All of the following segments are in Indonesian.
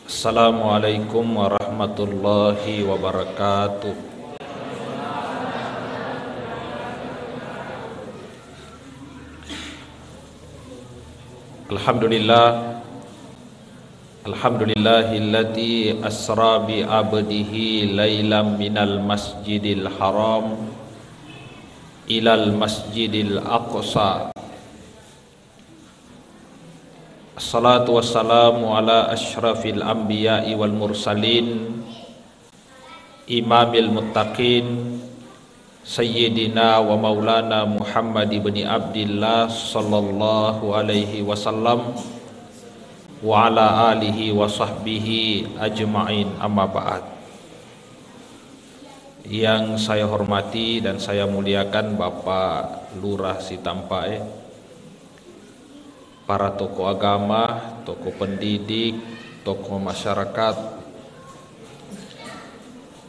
Assalamualaikum warahmatullahi wabarakatuh. Alhamdulillahilladzi asra bi abdihi lailam minal masjidil haram ilal masjidil aqsa. Assalatu wassalamu ala asyrafil anbiya'i wal mursalin imamil muttaqin sayyidina wa maulana Muhammad ibn Abdillah sallallahu alaihi wasallam wa ala alihi wa sahbihi ajma'in, amma ba'd. Yang saya hormati dan saya muliakan Bapak Lurah Sitampae, para tokoh agama, tokoh pendidik, tokoh masyarakat,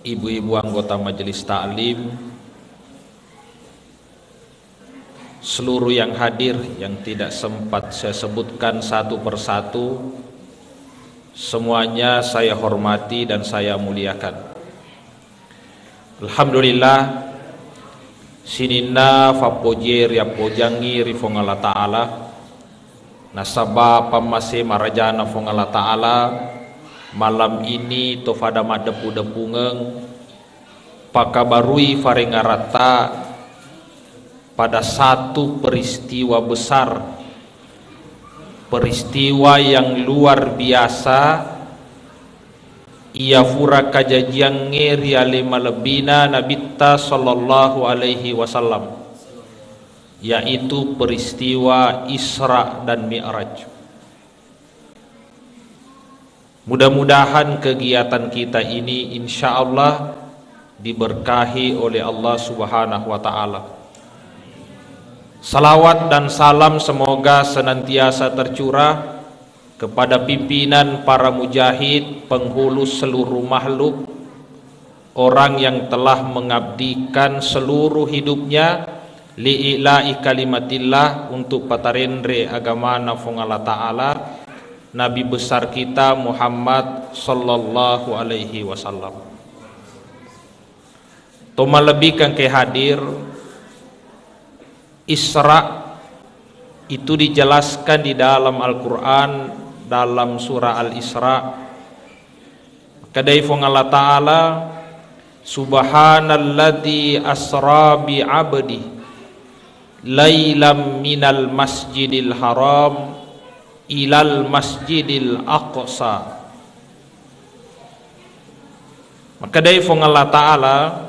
ibu-ibu anggota majelis taklim, seluruh yang hadir yang tidak sempat saya sebutkan satu persatu, semuanya saya hormati dan saya muliakan. Alhamdulillah, sinina fapojir ya pojangi rifong Allah Ta'ala, nasaba pamase marajana fong Allah Ta'ala, malam ini tofada madepu-depungeng pakabarui farengarata pada satu peristiwa besar, peristiwa yang luar biasa. Ia fura kajajian ngeri alima lebina nabita sallallahu alaihi wasallam, yaitu peristiwa Isra dan Mi'raj. Mudah-mudahan kegiatan kita ini insya Allah diberkahi oleh Allah Subhanahu wa Ta'ala. Salawat dan salam semoga senantiasa tercurah kepada pimpinan para mujahid, penghulu seluruh makhluk, orang yang telah mengabdikan seluruh hidupnya li'ila'i kalimatillah, untuk patarendre agama nafong Allah Ta'ala, Nabi besar kita Muhammad sallallahu alaihi wasallam. Toma lebih kan ke hadir, Isra itu dijelaskan di dalam Al-Quran, dalam surah Al-Isra. Kadai fong Allah Ta'ala, subhanalladzi asra bi abdi lailam minal masjidil haram ilal masjidil aqsa. Maka dari fong Allah Ta'ala,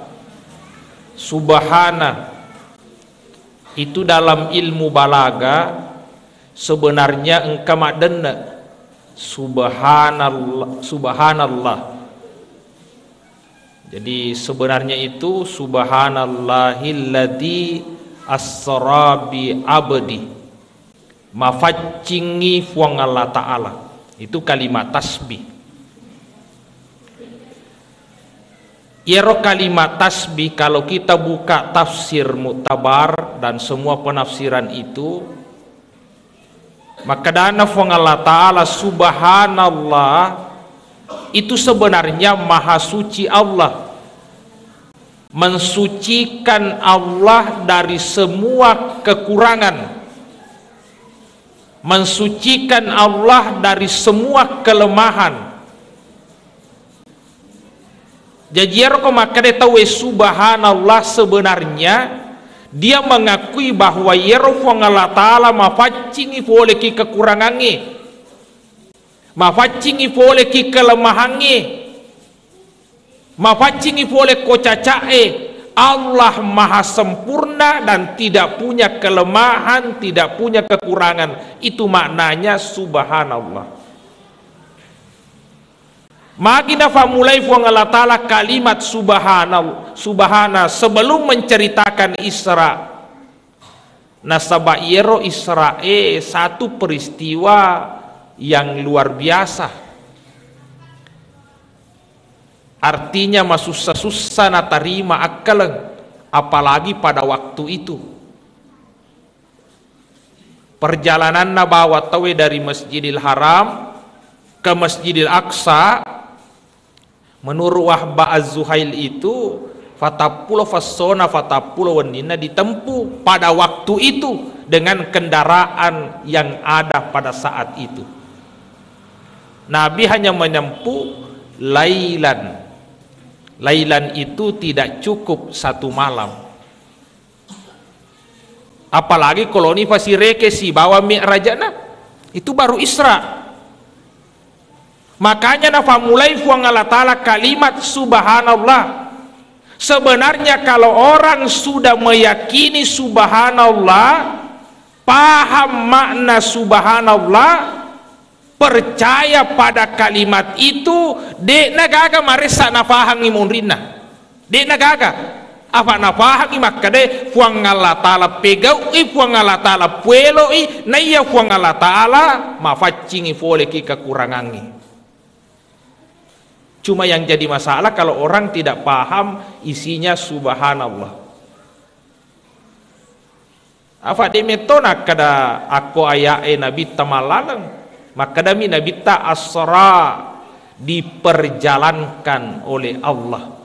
subhana itu dalam ilmu balaga sebenarnya engkau madena subhanallah, subhanallah. Jadi sebenarnya itu subhanallahilladzi asra bi abdi, mafacingi fuang Allah Ta'ala, itu kalimat tasbih. Yero kalimat tasbih, kalau kita buka tafsir Mu'tabar dan semua penafsiran itu, maka dana fuang Allah Ta'ala subhanallah itu sebenarnya maha suci Allah, mensucikan Allah dari semua kekurangan, mensucikan Allah dari semua kelemahan. Jadi kau maka dia tahu subhanallah, sebenarnya dia mengakui bahwa yerofong Allah Ta'ala mafacingi boleh ki kekurangannya, mafacingi boleh ki kelemahannya, mafacingi boleh ko cacae. Allah maha sempurna dan tidak punya kelemahan, tidak punya kekurangan. Itu maknanya subhanallah. Magina famulai fuang Allah Ta'ala kalimat subhanallah, subhana, sebelum menceritakan Isra. Nasaba yero Isra satu peristiwa yang luar biasa. Artinya susah-susah na tarima akalang, apalagi pada waktu itu. Perjalanan na bawa tawe dari Masjidil Haram ke Masjidil Aqsa, menurut Wahbah Az-Zuhail itu fatapulo fasona fatapulo wanina ditempuh pada waktu itu dengan kendaraan yang ada pada saat itu. Nabi hanya menempuh lailan. Lailan itu tidak cukup satu malam. Apalagi kalau ini fasireke si bawa mi'rajana, itu baru Isra. Makanya nafa mulai fuang Allah Ta'ala kalimat subhanallah. Sebenarnya kalau orang sudah meyakini subhanallah, paham makna subhanallah, percaya pada kalimat itu, dek nagaga marisa nafahangi munrina, dek nagaga apa nafahangi makade fuang Allah Ta'ala pegau fuang Allah Ta'ala puelo naya fuang Allah Ta'ala mafacingi fole ki kekurangangi. Cuma yang jadi masalah kalau orang tidak paham isinya subhanallah. Apa demetona kada aku ayae nabi tamalang, maka demi nabi ta asra, diperjalankan oleh Allah.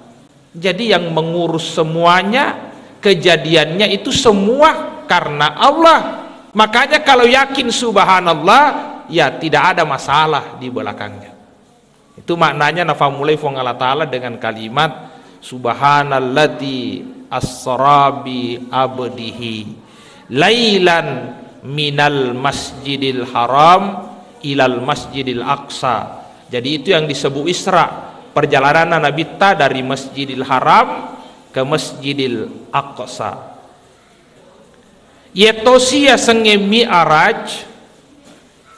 Jadi yang mengurus semuanya, kejadiannya itu semua karena Allah. Makanya kalau yakin subhanallah, ya tidak ada masalah di belakangnya. Itu maknanya nafamulai fong Allah Ta'ala dengan kalimat subhanalladzi asra bi abdihi lailan minal masjidil haram ilal masjidil aqsa. Jadi itu yang disebut Isra, perjalanan Nabi ta dari Masjidil Haram ke Masjidil Aqsa. Yetosia senge mi'raj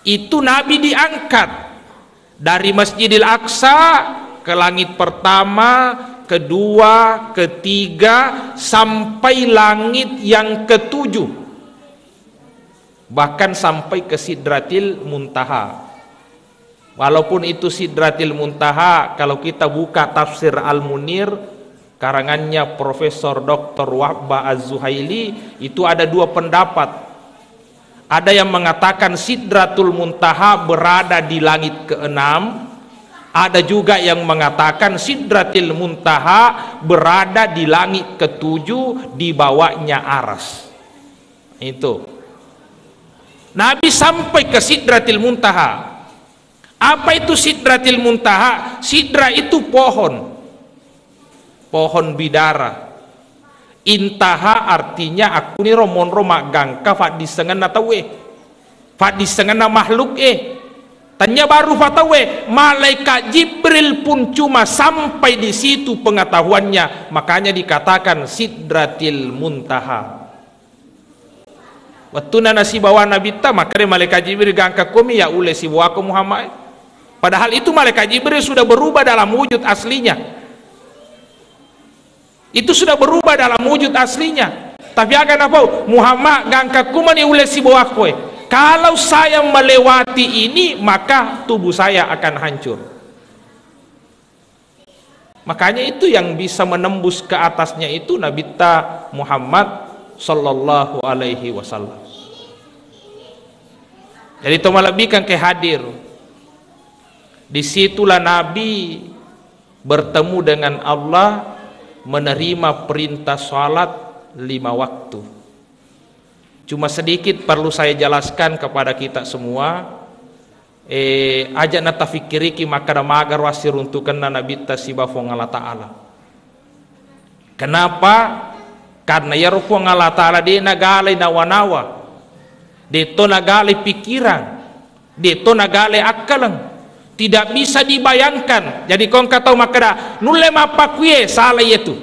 itu Nabi diangkat dari Masjidil Aqsa ke langit pertama, kedua, ketiga, sampai langit yang ketujuh, bahkan sampai ke Sidratil Muntaha. Walaupun itu Sidratil Muntaha, kalau kita buka tafsir Al-Munir karangannya Profesor Dr. Wahbah Az-Zuhaili, itu ada dua pendapat. Ada yang mengatakan Sidratul Muntaha berada di langit keenam, ada juga yang mengatakan Sidratil Muntaha berada di langit ketujuh, di bawahnya aras. Itu Nabi sampai ke Sidratil Muntaha. Apa itu Sidratil Muntaha? Sidra itu pohon bidara. Intaha artinya aku ni romon romak gangka fat disengan tawe, fat disengan makhluk tanya baru fatawe. Malaikat Jibril pun cuma sampai di situ pengetahuannya, makanya dikatakan Sidratil Muntaha. Waktu nasi bawa Nabi ta, makanya malaikat Jibril gangka kami ya ule si bawa Muhammad. Padahal itu malaikat Jibril sudah berubah dalam wujud aslinya. Itu sudah berubah dalam wujud aslinya. Tapi akan apa? Muhammad gangka kumani ule si bawa kowe. Kalau saya melewati ini, maka tubuh saya akan hancur. Makanya itu yang bisa menembus ke atasnya itu Nabi ta Muhammad sallallahu alaihi wasallam. Jadi itu melebihkan ke hadir. Disitulah Nabi bertemu dengan Allah, menerima perintah salat 5 waktu. Cuma sedikit perlu saya jelaskan kepada kita semua. Aja nata fikiriki maka magar wasir untuk kena Nabi tasibafong Allah Ta'ala. Kenapa? Karena ya rufong Allah Ta'ala dia nagalay nawa-nawa, dito nagalay pikiran, dito nagalay akalang. Tidak bisa dibayangkan. Jadi kau kata makada nulle mapakwe salah itu,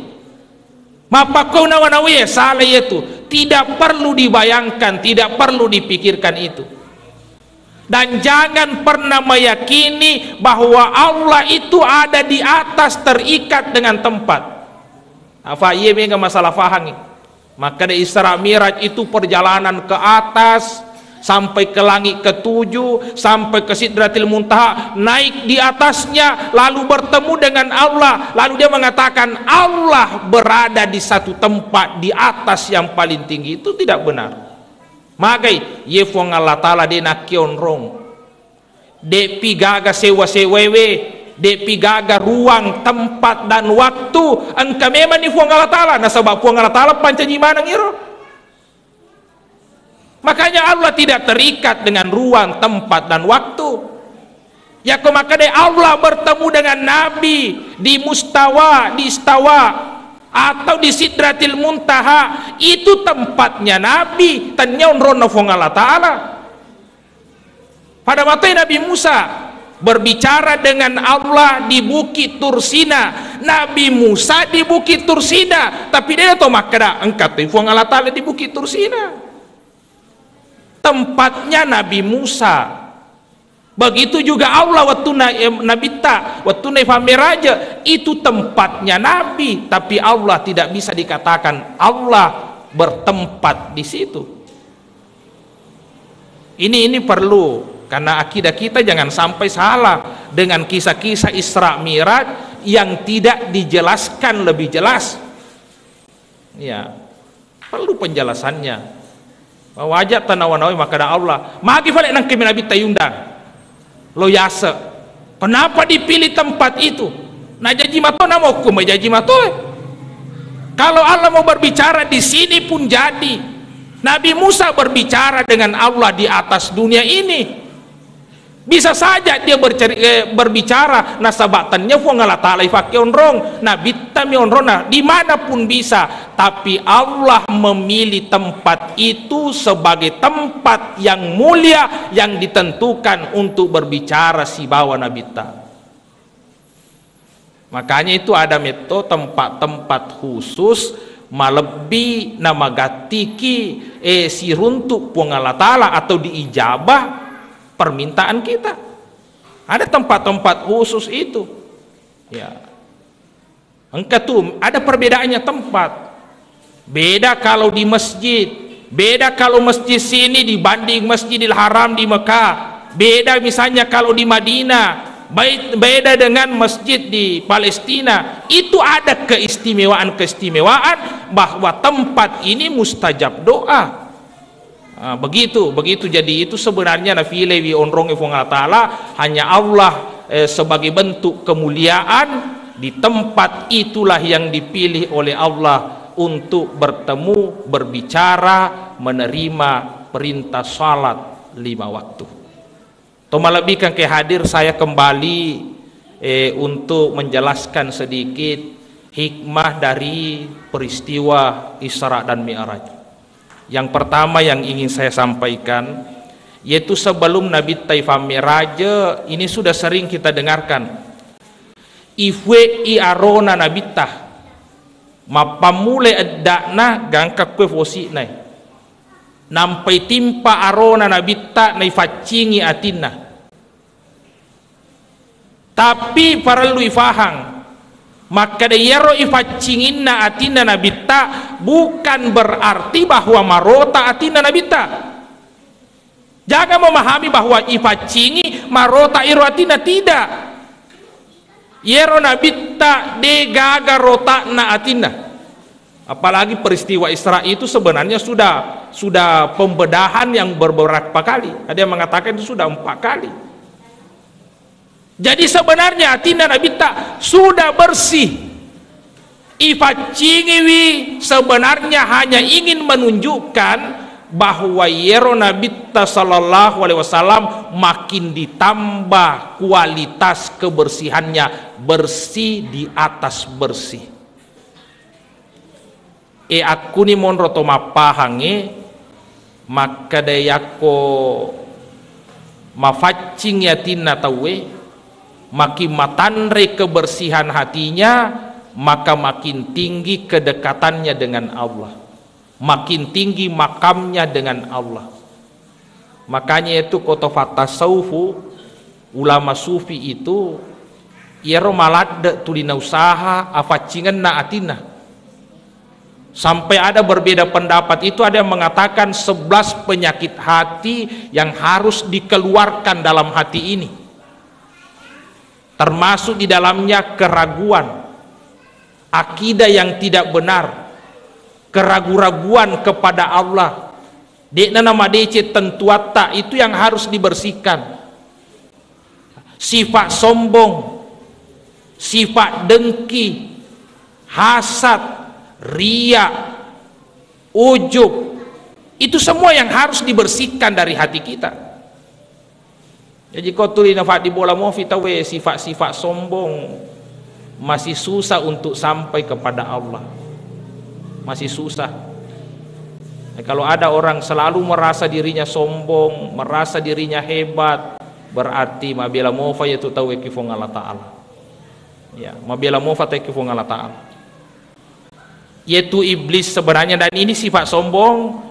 mapakwe nawa-nawe salah itu. Tidak perlu dibayangkan, tidak perlu dipikirkan itu. Dan jangan pernah meyakini bahwa Allah itu ada di atas, terikat dengan tempat. Apa iya mega masalah faham. Maka di Isra Miraj itu perjalanan ke atas sampai ke langit ketujuh, sampai ke Sidratil Muntaha, naik di atasnya, lalu bertemu dengan Allah, lalu dia mengatakan Allah berada di satu tempat di atas yang paling tinggi. Itu tidak benar. Magai yefong Allah Ta'ala dia nakion rong. Depi gaga sewa-sewewe, depi gaga ruang, tempat dan waktu. Engka memang ni fuang Allah Ta'ala. Nah sebab fuang Allah Ta'ala pancaji mana ngiro. Makanya Allah tidak terikat dengan ruang, tempat dan waktu. Ya maka Allah bertemu dengan Nabi di Mustawa, di Istawa, atau di Sidratil Muntaha. Itu tempatnya Nabi. Tanya onron fuang Allah Ta'ala. Pada waktu Nabi Musa berbicara dengan Allah di Bukit Tursina. Nabi Musa di Bukit Tursina, tapi dia tahu makna engkat fuang Allah Ta'ala di Bukit Tursina. Tempatnya Nabi Musa. Begitu juga Allah waktu Nabi waktu Nabi Raja, itu tempatnya Nabi, tapi Allah tidak bisa dikatakan Allah bertempat di situ. Ini perlu, karena akidah kita jangan sampai salah dengan kisah-kisah Isra Mi'raj yang tidak dijelaskan lebih jelas. Ya, perlu penjelasannya. Wajah tanawanawi maka ada Allah. Magi fale nang kemi Nabi tayundang. Lo yasa. Kenapa dipilih tempat itu? Nah jaji mato nama hukum jaji mato. Kalau Allah mau berbicara di sini pun jadi. Nabi Musa berbicara dengan Allah di atas dunia ini. Bisa saja dia berbicara nasabatannya fuang Allah Ta'ala ifake onrong Nabi tami onrona dimanapun bisa, tapi Allah memilih tempat itu sebagai tempat yang mulia yang ditentukan untuk berbicara si bawa Nabi ta. Makanya itu ada metode tempat-tempat khusus malebi nama gatiki si runtuk fuang Allah Ta'ala atau diijabah permintaan kita. Ada tempat-tempat khusus itu. Ya. Engkau tuh ada perbedaannya tempat. Beda kalau di masjid, beda kalau masjid sini dibanding Masjidil Haram di Mekah. Beda misalnya kalau di Madinah, beda dengan masjid di Palestina. Itu ada keistimewaan bahwa tempat ini mustajab doa. Begitu jadi itu sebenarnya nafile wi onrong fuang Allah Ta'ala hanya Allah sebagai bentuk kemuliaan. Di tempat itulah yang dipilih oleh Allah untuk bertemu, berbicara, menerima perintah salat 5 waktu. Tomalabihkan ke hadir saya kembali untuk menjelaskan sedikit hikmah dari peristiwa Isra dan Mi'raj. Yang pertama yang ingin saya sampaikan, yaitu sebelum Nabi Taifah Miraja ini sudah sering kita dengarkan. Ifwe i arona Nabi Tah mapamule edakna gangka kue fosi nai nampai timpa arona Nabi Tah nai facingi atina. Tapi para lu ifahang maka dayaro ifacinginna atina nabita bukan berarti bahwa marota atina nabita. Jangan memahami bahwa ifacingi marota iro atina, tidak. Yero nabita degaga rota na atina. Apalagi peristiwa Isra itu sebenarnya sudah pembedahan yang beberapa kali. Ada yang mengatakan itu sudah 4 kali. Jadi sebenarnya atina nabita sudah bersih. Ifacingiwi sebenarnya hanya ingin menunjukkan bahwa yero nabita sallallahu alaihi wasallam makin ditambah kualitas kebersihannya, bersih di atas bersih. Aku ni mon roto mapahange maka dayako mafacing yatina tawe makin matandre kebersihan hatinya, maka makin tinggi kedekatannya dengan Allah, makin tinggi makamnya dengan Allah. Makanya itu kota tasawufu ulama sufi itu yero malad tulina usaha afacingan na atina. Sampai ada berbeda pendapat, itu ada yang mengatakan 11 penyakit hati yang harus dikeluarkan dalam hati ini. Termasuk di dalamnya keraguan, akidah yang tidak benar, keraguan-raguan kepada Allah. Dekna nama DC tentuata itu yang harus dibersihkan. sifat sombong, sifat dengki, hasad, riya, ujub, itu semua yang harus dibersihkan dari hati kita. Jadi kau tulis nafak di bola mau fitawe sifat-sifat sombong masih susah untuk sampai kepada Allah, masih susah. Kalau ada orang selalu merasa dirinya sombong, merasa dirinya hebat, berarti mabila mofa yaitu tahu kifung Allah Ta'ala. Ya, mabila mofa tahu kifung Allah Ta'ala. Yaitu iblis sebenarnya, dan ini sifat sombong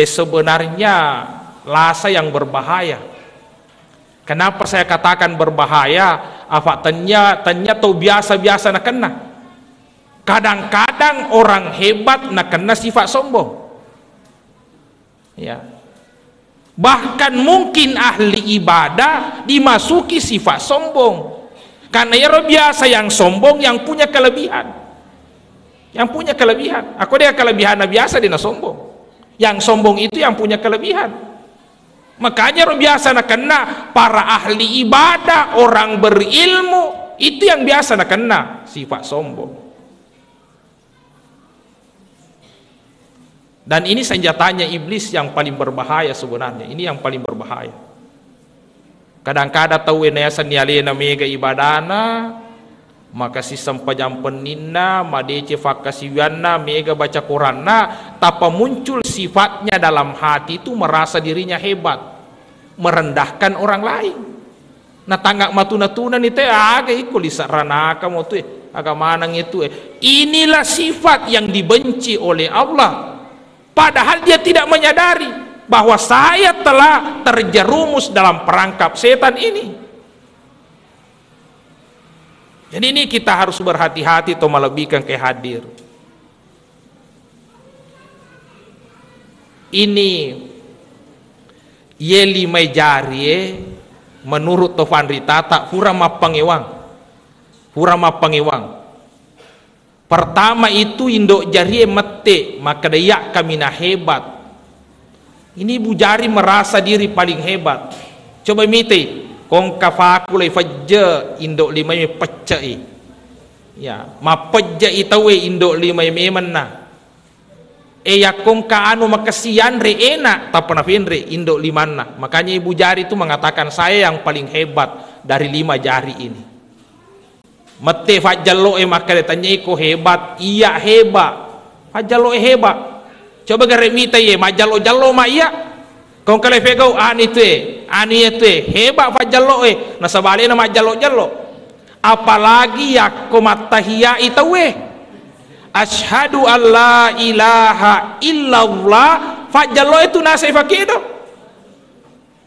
sebenarnya lasa yang berbahaya. Kenapa saya katakan berbahaya? Apa tanya tahu biasa-biasa nak kena. Kadang-kadang orang hebat nak kena sifat sombong. Ya. Bahkan mungkin ahli ibadah dimasuki sifat sombong. Karena ya biasa yang sombong yang punya kelebihan. Yang punya kelebihan. Aku dia kelebihan biasa dia sombong. Yang sombong itu yang punya kelebihan. Makanya biasa nak kena para ahli ibadah, orang berilmu, itu yang biasa nak kena sifat sombong. Dan ini senjatanya iblis yang paling berbahaya sebenarnya. Ini yang paling berbahaya. Kadang-kadang tahu enasan nialena mega ibadana, maka si sampajam peninna, madece fakasiwana mega baca Quranna, tapa muncul sifatnya dalam hati itu merasa dirinya hebat, merendahkan orang lain. Nah tanggak matuna-tuna nih teh aga ikut lisaranaka mau tuh agak manang itu. Inilah sifat yang dibenci oleh Allah. Padahal dia tidak menyadari bahwa saya telah terjerumus dalam perangkap setan ini. Jadi ini kita harus berhati-hati atau melebihkan ke hadir. Ini yeli mai jari menurut Tofan Rita tak pura mapangewang. Pura mapangewang. Pertama itu indok jari mete maka dayak kami na hebat. Ini ibu jari merasa diri paling hebat. Coba mite kong kafaku lai fajja indok lima me pecai. Ya, ma pejja itawe indok lima me menna. Ya kong ka anu makasian re enak tak pernah finre indok limanna. Makanya ibu jari itu mengatakan saya yang paling hebat dari 5 jari ini. Mete fajjallo maka ditanya iko hebat, iya hebat. Fajjallo hebat. Coba garemita ye majallo ma iya. Kau kalau pegau ani itu hebat fajjallo nasabali na majallo. Apalagi ya komatahia itu asyhadu alla ilaha illallah fajjallo itu nasi fakido.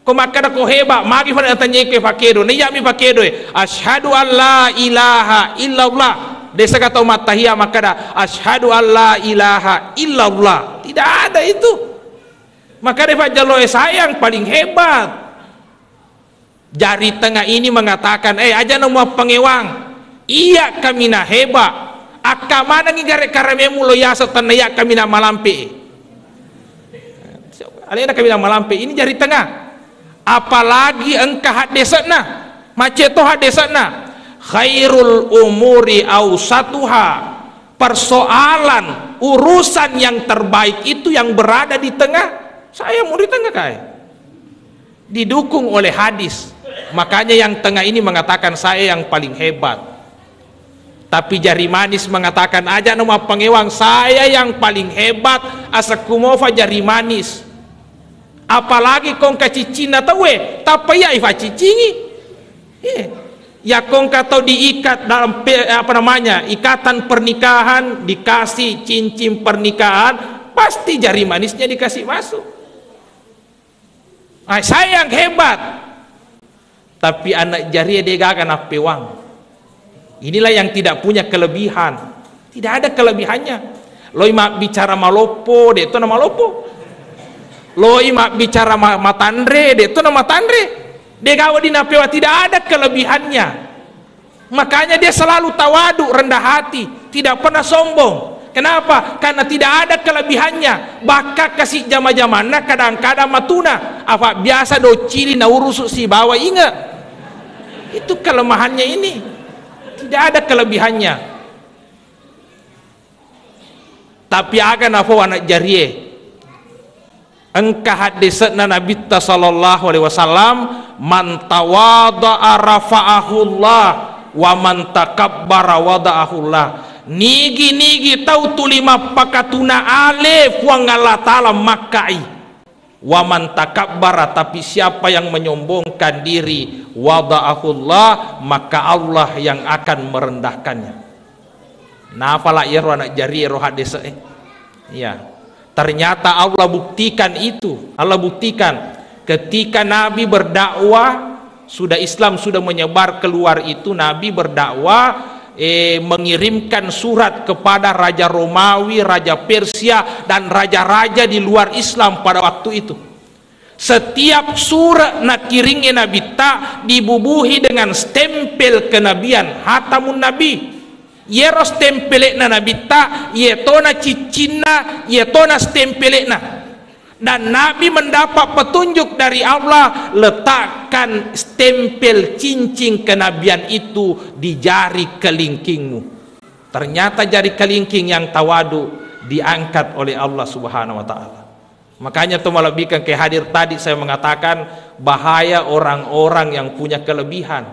Kau makada kau hebat, magi pada tanya ke fakido, ni yami fakido. Asyhadu alla ilaha illallah. Desa kata umat tahiyah makada asyhadu alla ilaha illallah. Tidak ada itu. Maka Pak Jalo saya yang paling hebat. Jari tengah ini mengatakan, aja nama pengewang. Iya kami na hebat. Akka mana ngigare karamemu lo yasa tanaya kami na malampi. Alena kami na malampi. Ini jari tengah. Apalagi engkau hadesana maceto hadesana khairul umuri ausatuha, persoalan urusan yang terbaik itu yang berada di tengah. Saya mau di tengah kai didukung oleh hadis. Makanya yang tengah ini mengatakan saya yang paling hebat, tapi jari manis mengatakan aja nama pengewang saya yang paling hebat asakumova jari manis. Apalagi kong kacicina tawe tapi ya ifa cicingi ya kong katau diikat dalam apa namanya ikatan pernikahan, dikasih cincin pernikahan, pasti jari manisnya dikasih masuk. Saya yang hebat, tapi anak jari dia akan apewang. Inilah yang tidak punya kelebihan, tidak ada kelebihannya. Loi mak bicara malopo dia itu nama malopo. Loi mak bicara matandre dia itu nama tandre. Dia gawa di napewa tidak ada kelebihannya. Makanya dia selalu tawadu, rendah hati, tidak pernah sombong. Kenapa? Karena tidak ada kelebihannya. Baka kasih jama-jamana kadang-kadang matuna apa biasa do cili na urus si bawa ingat. Itu kelemahannya ini. Tidak ada kelebihannya. Tapi akan apa anak jariye? Engkau hadisna Nabi sallallahu alaihi wasallam, man tawadha'a rafa'ahullah wa man takabbara wada'ahullah. Nigi tau tu lima pakatuna alif wa Allah taala makai. Wa man takabbara, tapi siapa yang menyombongkan diri, wada'ahullah, maka Allah yang akan merendahkannya. Nah, fala ya anak jari roh hadis ya. Ternyata Allah buktikan itu. Allah buktikan ketika Nabi berdakwah, sudah Islam sudah menyebar keluar itu, Nabi berdakwah, mengirimkan surat kepada Raja Romawi, Raja Persia, dan raja-raja di luar Islam pada waktu itu. Setiap surat nak kirimnya Nabi tak dibubuhi dengan stempel kenabian, Hatamun Nabi. Yero stempelekna Nabi ta, yetona cicina, yetona stempelekna. Dan Nabi mendapat petunjuk dari Allah, letakkan stempel cincin kenabian itu di jari kelingkingmu. Ternyata jari kelingking yang tawadu diangkat oleh Allah Subhanahu wa taala. Makanya itu melebihkan ke hadir tadi saya mengatakan bahaya orang-orang yang punya kelebihan.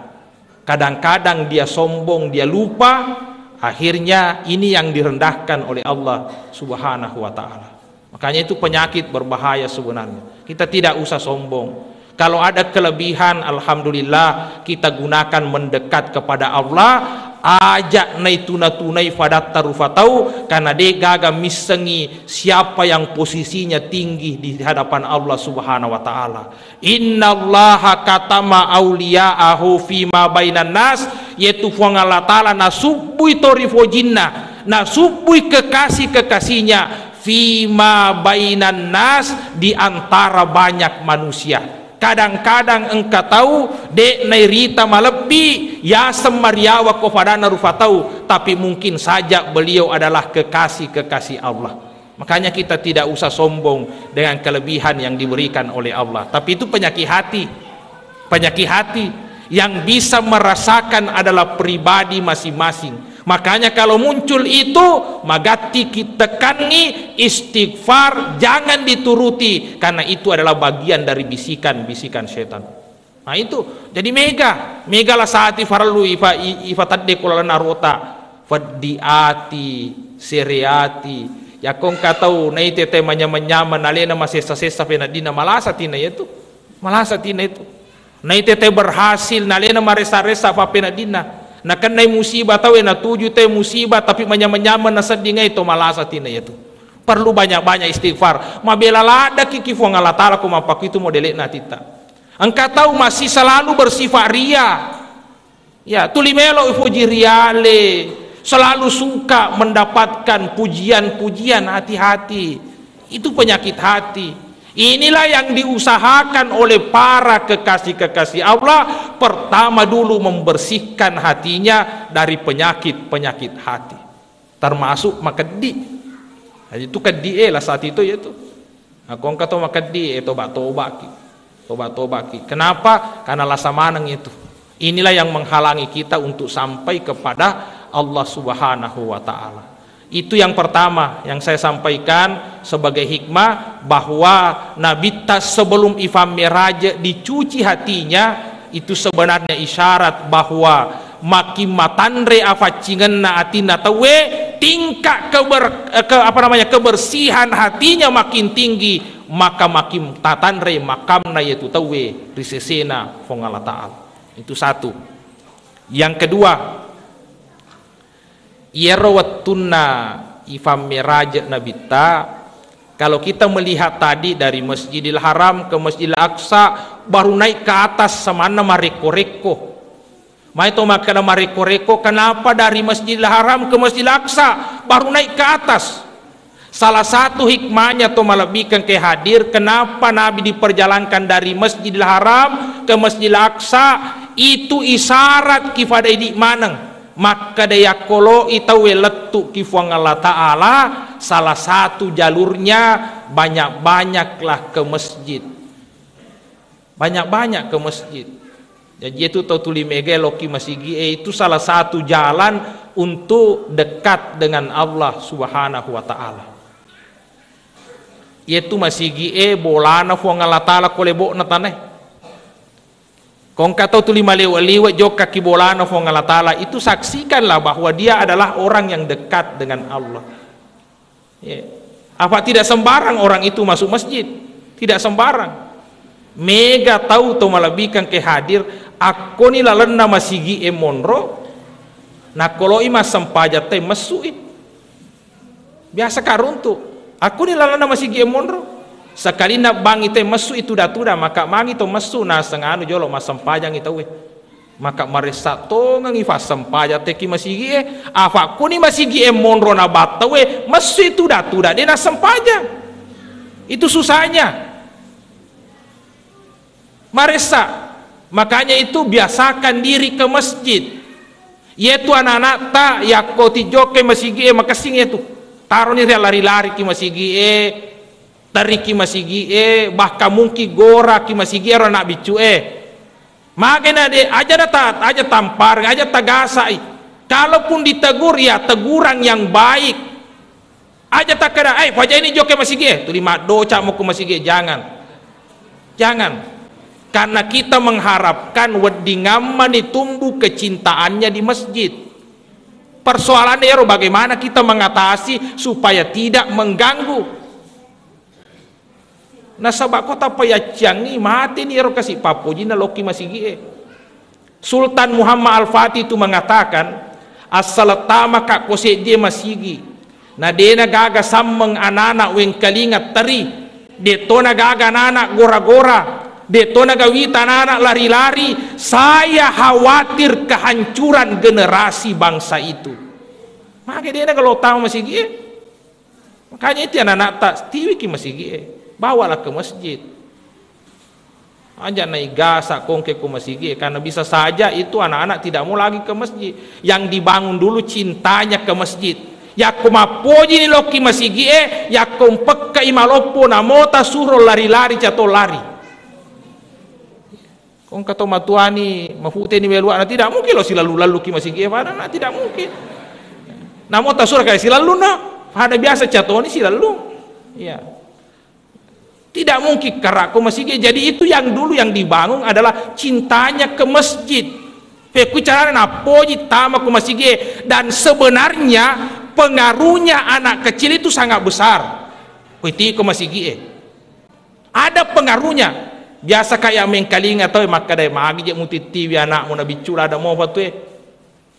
Kadang-kadang dia sombong, dia lupa. Akhirnya ini yang direndahkan oleh Allah Subhanahu wa ta'ala. Makanya itu penyakit berbahaya sebenarnya. Kita tidak usah sombong. Kalau ada kelebihan, alhamdulillah, kita gunakan mendekat kepada Allah. Ajak nai tunai fadat tarufatau, karena dia gaga misengi siapa yang posisinya tinggi di hadapan Allah Subhanahu wa taala. Innallaha katama auliya'ahu fima bainan nas, yaitu Allah taala nasubui torifo jinna, nasubui kekasih-kekasihnya fima bainan nas, di antara banyak manusia. Kadang-kadang engkau tahu dek nairita malebi ya semariawa kofadana rufatau, tapi mungkin saja beliau adalah kekasih-kekasih Allah. Makanya kita tidak usah sombong dengan kelebihan yang diberikan oleh Allah. Tapi itu penyakit hati. Penyakit hati yang bisa merasakan adalah pribadi masing-masing. Makanya kalau muncul itu, magati kita tekani, istighfar, jangan dituruti, karena itu adalah bagian dari bisikan-bisikan setan. Nah itu, jadi mega lah saati farlu ifatadde kulala narota, faddiati, seriati, ya kong katau na itete manya-manya nalena masesa-sesa penadina malasatina itu, malasatina itu. Na itete berhasil nalena maresa-resa fa penadina. Na kanay musibah tahu na tuju te musibah tapi manya-manya na sedinga itu malasatina itu. Perlu banyak-banyak istighfar. Mabela lada kiki fu ngala taala ko mapak itu modele na tita. Engkau tahu masih selalu bersifat ria. Ya, tulimelo ifuji riale. Selalu suka mendapatkan pujian-pujian, hati-hati. Itu penyakit hati. Inilah yang diusahakan oleh para kekasih-kekasih Allah. Pertama dulu membersihkan hatinya dari penyakit-penyakit hati. Termasuk makedi. Itu kedi lah saat itu ya tuh. Aku kata makedi tobat-tobat. Kenapa? Karena lasa maneng itu. Inilah yang menghalangi kita untuk sampai kepada Allah Subhanahu wa taala. Itu yang pertama yang saya sampaikan sebagai hikmah, bahwa Nabi tas sebelum Ifam Miraj dicuci hatinya, itu sebenarnya isyarat bahwa makin matanre afacingenna atina tawe tingkat kebersihan hatinya makin tinggi, maka makin tatanre makamna yaitu tawe risesena fongala ta'ala. Itu satu. Yang kedua, Yerawatuna Ifam Miraj Nabita. Kalau kita melihat tadi dari Masjidil Haram ke Masjidil Aqsa, baru naik ke atas semana mareko-reko. Mai to makana mareko-reko, kenapa dari Masjidil Haram ke Masjidil Aqsa baru naik ke atas? Salah satu hikmahnya to malebihkan ke hadir, kenapa Nabi diperjalankan dari Masjidil Haram ke Masjidil Aqsa, itu isyarat kifada di maneng. Maka daya kolo itawe letu kifuang Allah Ta'ala, salah satu jalurnya banyak-banyaklah ke masjid, banyak-banyak ke masjid. Jadi itu tau tuli mege loki masigi itu salah satu jalan untuk dekat dengan Allah Subhanahu wa taala. Yaitu masigi bolana fu ngala taala kolebo na taneh. Kong katau tuli maliwa-liwa jok kaki bolana fu ngala taala, itu saksikanlah bahwa dia adalah orang yang dekat dengan Allah. Ya. Apa tidak sembarang orang itu masuk masjid? Tidak sembarang. Mega tahu to malabikan ke hadir aku ni lalena masigi monro na koloi mas sempaja te mesuit biasa karuntu aku ni lalena masigi monro sekali nak bangi te mesu itu datuda maka mangi to mesu na senganu jolo mas sempajang itu maka maresa to ngangi fa sempaja te ki masigi apa aku ni masigi monro na batawe mesu itu datuda dia na sempajang itu susahnya. Maresa, makanya itu biasakan diri ke masjid. Yaitu anak-anak tak ya koti joke masigi makasing itu. Taruh ni lari-lari ki masigi tari ki masigi bahkan mungkin gora ki masigi ro nak bicu Makanya de aja datat, aja tampar, aja tagasai. Kalaupun ditegur ya teguran yang baik. Aja tak kena, wajah ini joke masigi tu lima doca mau ke masigi jangan. Jangan. Karena kita mengharapkan wedi ngamman tumbuh kecintaannya di masjid. Persoalannya ya bagaimana kita mengatasi supaya tidak mengganggu. Nah sabak kota payaciangi mati nih ero kasih papojina loki masigi Sultan Muhammad Al-Fatih itu mengatakan as-salatama kak kose dia masigi. Nah dena gaga sammeng anak-anak weng kalingat teri. Detona gaga anak gora-gora. Detona gawita anak lari-lari. Saya khawatir kehancuran generasi bangsa itu. Maka dia kalau tahu masigi makanya itu anak-anak tak tiwi ki masigi bawalah ke masjid. Aja naik gasa kongke ke masjid karena bisa saja itu anak-anak tidak mau lagi ke masjid. Yang dibangun dulu cintanya ke masjid. Ya kumapoji ni loki masjid ya kumpekka imalopo na mota suruh lari-lari jatuh lari. Kong kata matuani mafute ni welua tidak mungkin lo silalu-lalu ki masjid mana tidak mungkin. Na mota surah kayak silalu na ada biasa jatuh ni silalu. Ya. Tidak mungkin keraku masjid. Jadi itu yang dulu yang dibangun adalah cintanya ke masjid. Peku cara napoji tama ke masjid dan sebenarnya pengaruhnya anak kecil itu sangat besar. Kuiti ke masjid. Ada pengaruhnya. Biasa kayak mengkaling atau maka dai magi je mutiti wi anak mo na bicula ada mo fatue.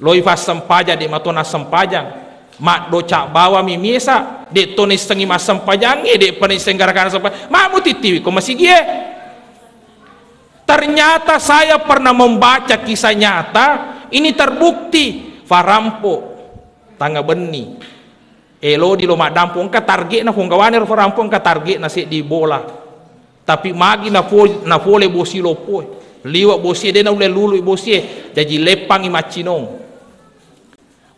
Loi fas sempaja di matona sempajang. Mak docak bawa mimisa de tonis sengi mas sempajang de penis senggarakan sempajang. Mak mutiti ko masih gie. Ternyata saya pernah membaca kisah nyata ini terbukti Farampo tangga beni. Elo di loma dampung ka target na funggawane Farampo ka target na si di bola. Tapi magi na fole bosi lopo liwa bosi de na ule lulu bosi jadi lepang imacinong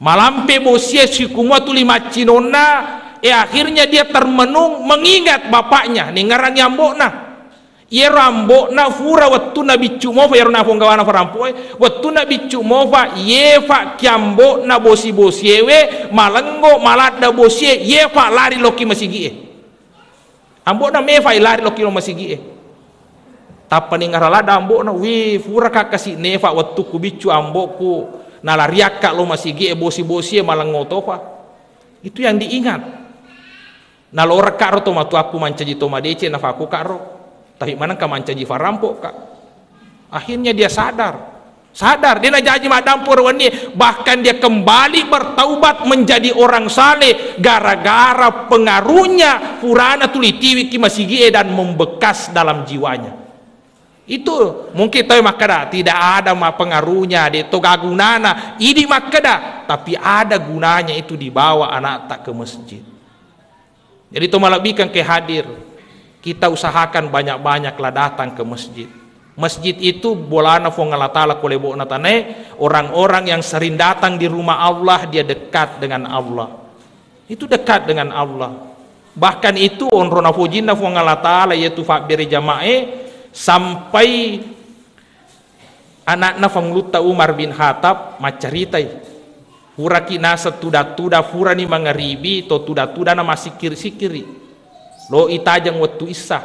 malampe bosi si kumua tu limacinona akhirnya dia termenung mengingat bapaknya ni ngarang yambok na ia rambok na fura waktu na bicu mova ia na fonggawana farampoy waktu na bicu mova ye fa kiambo na bosi we malenggo malada bosi ye fa lari loki masigi ambok na me fai lari loki lo masigi tapa ni ngaralada ambok na wi fura kakasi nefa waktu ku bicu ambokku nalariak kak lo masigi bosi malengo tofa itu yang diingat nalora karo to matu aku mancaji to madece na faku karo tapi mana ka mancaji farampo kak akhirnya dia sadar dia na jaji madampur wani bahkan dia kembali bertaubat menjadi orang saleh gara-gara pengaruhnya furana tulitiwi ki masigi dan membekas dalam jiwanya. Itu mungkin tahu makada tidak ada pengaruhnya di togagunana ini makada tapi ada gunanya itu dibawa anak tak ke masjid. Jadi itu malabihkan ke hadir kita usahakan banyak-banyaklah datang ke masjid. Masjid itu bolana fongalatala kolebo natane orang-orang yang sering datang di rumah Allah dia dekat dengan Allah. Itu dekat dengan Allah. Bahkan itu onrona fojina fongalatala yaitu fa beri jamae sampai Anakna fangluta Umar bin Khattab macaritai. Hura kinasa tuda-tuda hura ni mangaribi to tuda-tuda na masikir-sikiri. Lo itajang wattu isa.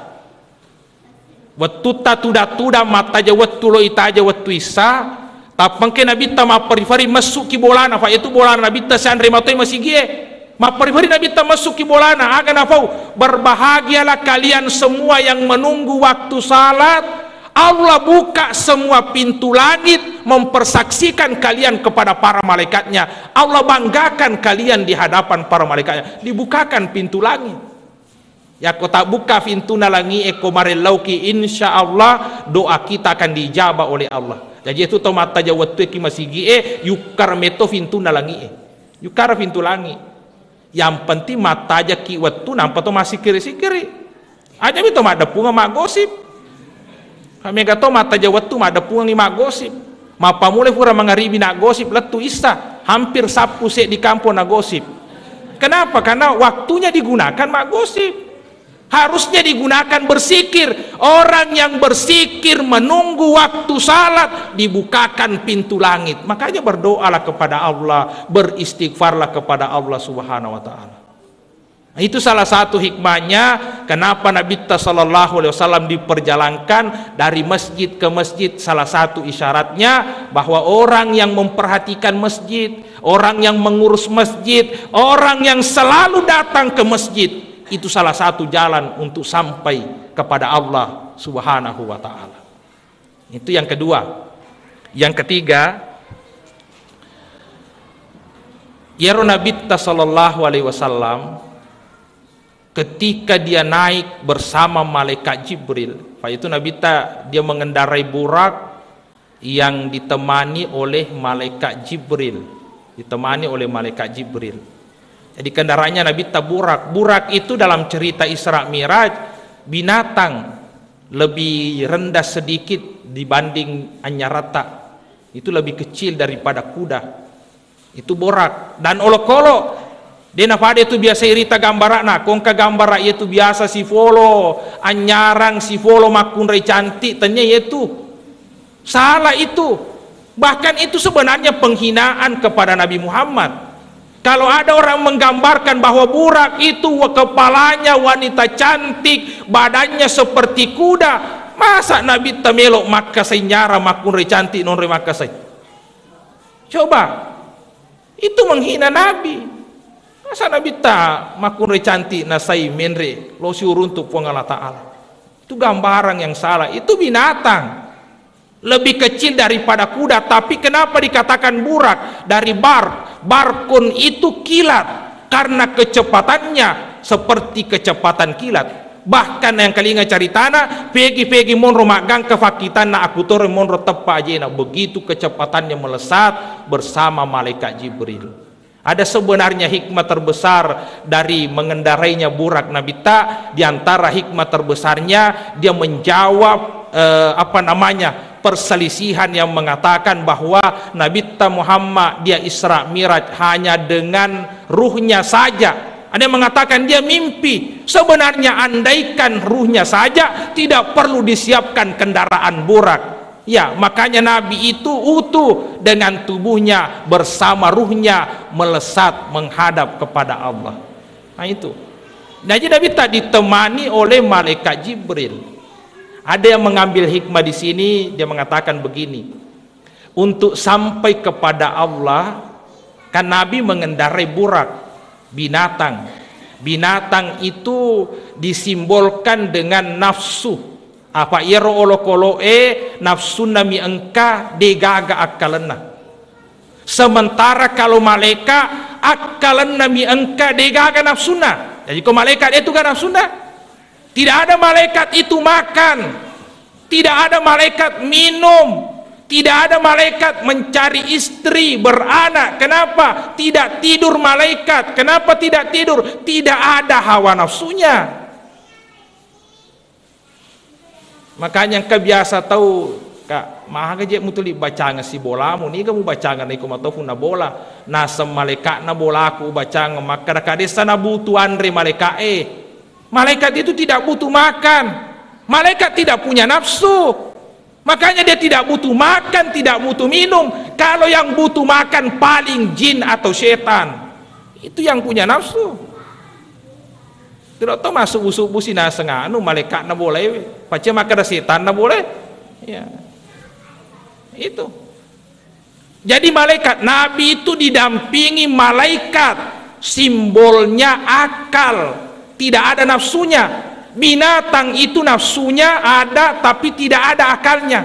Wattu ta tuda-tuda mataja wattu lo itaja wattu isa. Tapang ke nabi ta maparifari masuk ki bolana fa itu bolana nabi ta sandre matoi masigie. Maparifari nabi ta masuk ki bolana aga nafau berbahagialah kalian semua yang menunggu waktu salat. Allah buka semua pintu langit mempersaksikan kalian kepada para malaikatnya. Allah banggakan kalian di hadapan para malaikatnya. Dibukakan pintu langit. Ya kau tak buka pintu nalangi eko marelauki, insya Allah doa kita akan dijabah oleh Allah. Jadi itu tomata jawat tu masih yukar meto pintu nalangi yukar pintu langit. Yang penting mata aja kiwat tu nampak tu masih kiri-kiri. Aja itu mak depunga mak gosip. Kami kata mata jawat tu ada puang lima gosip. Mapa mulai pura mengaribi nak gosip letu isa hampir sapu sek di kampung nak gosip. Kenapa? Karena waktunya digunakan mak gosip. Harusnya digunakan bersikir. Orang yang bersikir menunggu waktu salat dibukakan pintu langit. Makanya berdoalah kepada Allah, beristighfarlah kepada Allah Subhanahu wa taala. Itu salah satu hikmahnya kenapa Nabi sallallahu alaihi wasallam diperjalankan dari masjid ke masjid. Salah satu isyaratnya bahwa orang yang memperhatikan masjid, orang yang mengurus masjid, orang yang selalu datang ke masjid, itu salah satu jalan untuk sampai kepada Allah Subhanahu wa taala. Itu yang kedua. Yang ketiga, ya Nabi sallallahu alaihi wasallam ketika dia naik bersama malaikat Jibril, itu Nabi dia mengendarai burak yang ditemani oleh malaikat Jibril, Jadi kendaraannya Nabi burak. Burak itu dalam cerita Isra Miraj binatang lebih rendah sedikit dibanding anyarata. Itu lebih kecil daripada kuda. Itu burak. Dan olok-olok dia nafade itu biasa irita gambarana, kongka gambara itu biasa si follow, anyarang si follow makun rei cantik, tanya itu salah itu. Bahkan itu sebenarnya penghinaan kepada Nabi Muhammad. Kalau ada orang menggambarkan bahwa burak itu kepalanya wanita cantik, badannya seperti kuda, masa Nabi tamelok maka saya nyara makun rei cantik non rei maka saya. Coba, itu menghina Nabi. Masa Nabi tak makun re cantik nasai menre lo siurun untuk Allah Ta'ala. Itu gambaran yang salah. Itu binatang lebih kecil daripada kuda, tapi kenapa dikatakan burak? Dari barkun itu kilat karena kecepatannya seperti kecepatan kilat. Bahkan yang kalinga cari tanah pegi monro magang kefakitan na aku tore monro tepa aja, begitu kecepatannya melesat bersama malaikat Jibril. Ada sebenarnya hikmah terbesar dari mengendarainya burak Nabi di antara hikmah terbesarnya dia menjawab perselisihan yang mengatakan bahwa Nabi Muhammad dia Isra Miraj hanya dengan ruhnya saja. Ada yang mengatakan dia mimpi. Sebenarnya andaikan ruhnya saja tidak perlu disiapkan kendaraan burak. Ya, makanya Nabi itu utuh dengan tubuhnya bersama ruhnya melesat menghadap kepada Allah. Nah itu. Jadi Nabi tak ditemani oleh malaikat Jibril. Ada yang mengambil hikmah di sini, dia mengatakan begini. Untuk sampai kepada Allah, kan Nabi mengendarai burak, binatang. Binatang itu disimbolkan dengan nafsu. Apa iro olokolo nafsu nami engka degaga akalenna. Sementara kalau malaikat akalan nami engka degaga nafsuna. Jadi kalau malaikat itu kan nafsuna. Tidak ada malaikat itu makan, tidak ada malaikat minum, tidak ada malaikat mencari istri, beranak. Kenapa? Tidak tidur malaikat. Kenapa tidak tidur? Tidak ada hawa nafsunya. Makanya kau biasa tahu kak maha je mutuli bacanga si bolamu ni kamu bacanga ni kumatofu na bola nasem malaikat na bola aku bacanga maka kadesa na butuh andre malaikat itu tidak butuh makan. Malaikat tidak punya nafsu. Makanya dia tidak butuh makan, tidak butuh minum. Kalau yang butuh makan paling jin atau setan. Itu yang punya nafsu. Tidak tahu masuk subuh sina senganu malaikat na boleh, pace makan setan na boleh. Ya. Itu. Jadi malaikat Nabi itu didampingi malaikat. Simbolnya akal, tidak ada nafsunya. Binatang itu nafsunya ada tapi tidak ada akalnya.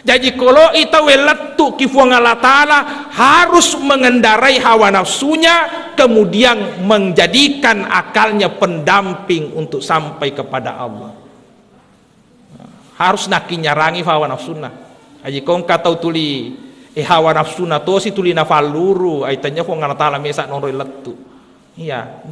Jadi kalau itu weletu kifuang Allah Ta'ala harus mengendarai hawa nafsunya, kemudian menjadikan akalnya pendamping untuk sampai kepada Allah. Harus nakinya rangi hawa nafsuna. Jadi kong kata tuli hawa nafsuna to si tuli nafaluru aitanya fuang Allah Ta'ala mesak nonroi letu. Iya,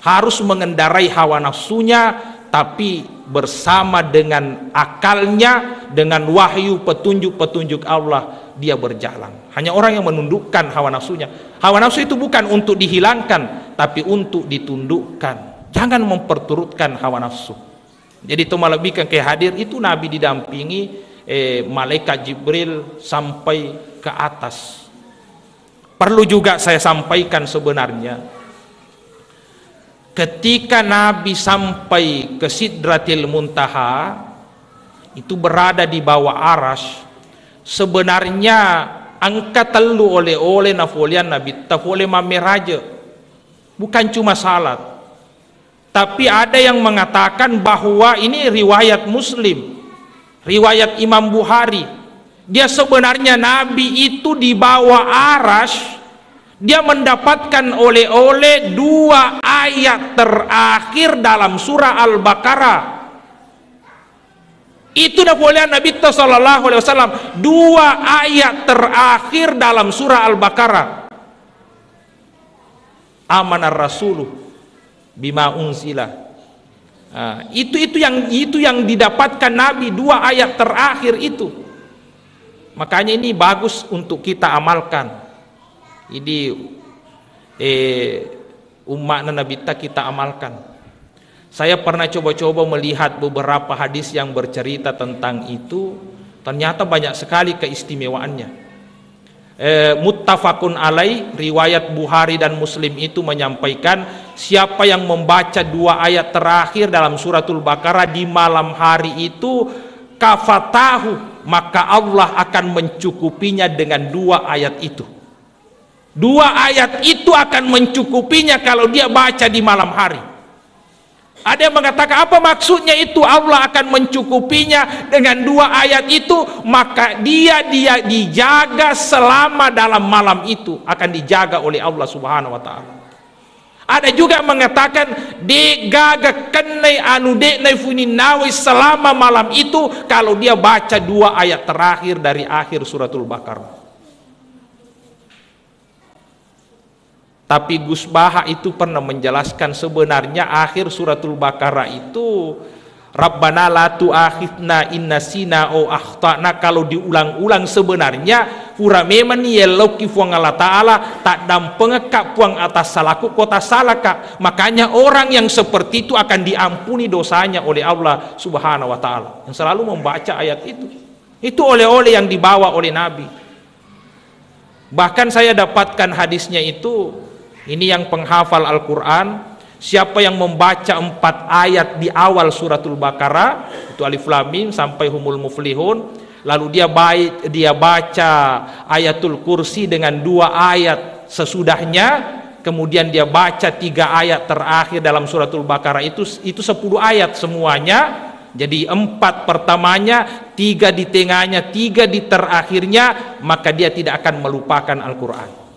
harus mengendarai hawa nafsunya tapi bersama dengan akalnya, dengan wahyu petunjuk-petunjuk Allah dia berjalan. Hanya orang yang menundukkan hawa nafsunya. Hawa nafsu itu bukan untuk dihilangkan tapi untuk ditundukkan. Jangan memperturutkan hawa nafsu. Jadi itu melebihkan ke hadir itu Nabi didampingi malaikat Jibril sampai ke atas. Perlu juga saya sampaikan sebenarnya, ketika Nabi sampai ke Sidratil Muntaha, itu berada di bawah aras, sebenarnya angkat telu oleh nafolian Nabi tafole mameraja, bukan cuma salat. Tapi ada yang mengatakan bahwa ini riwayat Muslim, riwayat Imam Bukhari. Dia sebenarnya Nabi itu di bawah aras, dia mendapatkan oleh-oleh 2 ayat terakhir dalam surah Al-Baqarah. Itu nafulian Nabi sallallahu alaihi wasallam, 2 ayat terakhir dalam surah Al-Baqarah. Amanar rasulu bima unzila. Itu yang didapatkan Nabi, 2 ayat terakhir itu. Makanya ini bagus untuk kita amalkan. Ini umat Nabi kita amalkan. Saya pernah coba-coba melihat beberapa hadis yang bercerita tentang itu. Ternyata banyak sekali keistimewaannya. Muttafaqun alaih, riwayat Bukhari dan Muslim itu menyampaikan, siapa yang membaca 2 ayat terakhir dalam suratul Baqarah di malam hari itu, kafatahu, maka Allah akan mencukupinya dengan 2 ayat itu. 2 ayat itu akan mencukupinya kalau dia baca di malam hari. Ada yang mengatakan apa maksudnya itu, Allah akan mencukupinya dengan 2 ayat itu, maka dia dijaga selama dalam malam itu, akan dijaga oleh Allah Subhanahu wa taala. Ada juga mengatakan degaga kenai anu deknai funinawi selama malam itu kalau dia baca 2 ayat terakhir dari akhir suratul Baqarah. Tapi Gus Baha itu pernah menjelaskan sebenarnya akhir suratul Baqarah itu Rabbana la tu'akhidna in nasina au akhtana, kalau diulang-ulang sebenarnya pura memang yellow kifuang Allah Ta'ala tak dampengekak puang atas salahku kota salahka. Makanya orang yang seperti itu akan diampuni dosanya oleh Allah Subhanahu wa Ta'ala, yang selalu membaca ayat itu. Itu oleh-oleh yang dibawa oleh Nabi. Bahkan saya dapatkan hadisnya itu, ini yang penghafal Al-Quran, siapa yang membaca 4 ayat di awal suratul Baqarah, itu Alif Lam Mim sampai Humul Muflihun, lalu dia baca ayatul kursi dengan 2 ayat sesudahnya, kemudian dia baca 3 ayat terakhir dalam suratul Baqarah, itu 10 ayat semuanya. Jadi 4 pertamanya, 3 di tengahnya, 3 di terakhirnya, maka dia tidak akan melupakan Al-Quran.